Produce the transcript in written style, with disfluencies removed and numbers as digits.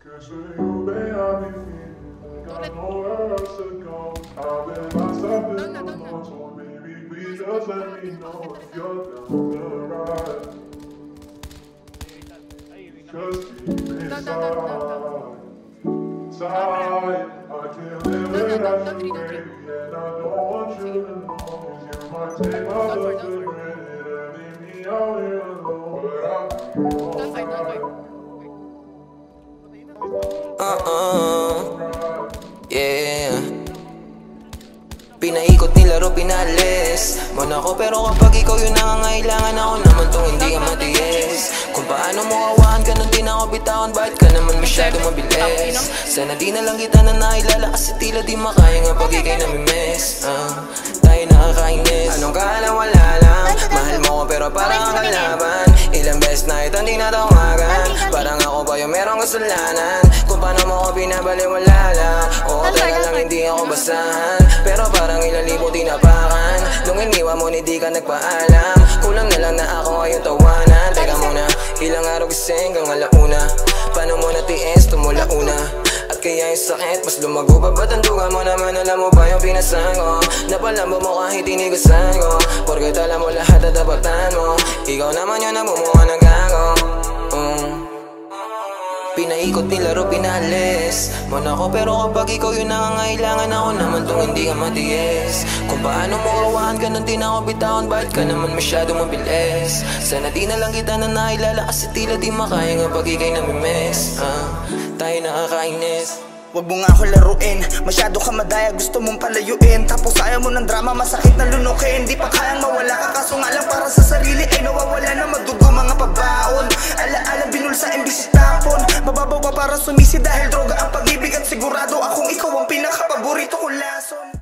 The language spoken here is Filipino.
Cause for you, babe, I be feeling like I know where else to go. I've been myself in the notes, so baby, please just let me know if you're down the ride. Cause deep inside, I can't live without you, baby, and I don't want you to know. Cause you might take my love for granted and leave me out here alone, but I'll be alright. Yeah. Pinaikot nilaro, pinalis mo na ako, pero kapag ikaw yung nangangailangan, ako naman tong hindi ka matiis. Kung paano mo kawahan ka nung di na ako bitawan, bakit ka naman masyado mabilis? Sana di na lang kita na nailala, kasi tila di makaya nga pag ikay namimiss. Tayo nakakainis. Anong kala wala lang, mahal mo ko pero parang ang kalaban. Ilang beses na ito hindi natawagan, parang ako ba yung merong kasalanan? Kung paano mo ko binabaliwala lang. Oo, teka lang, hindi ako basahan, pero parang ilang libo tinapakan. Nung iniwan mo, hindi ka nagpaalam. Kulang na lang na ako ngayon tawanan. Teka muna, ilang araw gising hanggang alauna. Paano mo natiis, tumula una? At kaya yung sakit, mas lumago pa. Ba't ang duga mo naman, alam mo ba yung pinasan ko? Napalambo mo kahit tinigasan ko, porket alam mo lahat at tapatan mo. Ikaw naman yun ang bumuha ng gago. Pinaikot nilaro, pinalis mo na ako, pero kapag ikaw yung nangangailangan, ako naman tong hindi ka matiis. Kung paano mo kawahan ka nung di na ako bitawan, bakit ka naman masyado mabilis? Sana di na lang kita na nailala, kasi tila di makaya nga pag ikay namimiss. Tayo nakakainis. Wag mo nga ako laruin, masyado ka madaya, gusto mong palayuin. Tapos ayaw mo ng drama, masakit na lunukin. Di pa kayang mawala ka, kaso nga lang para sa sarili ay nawawala na madugo mga pabaon. Ala-ala binulsa imbis tapon, mababaw pa para sumisi dahil droga ang pag-ibig. At siguro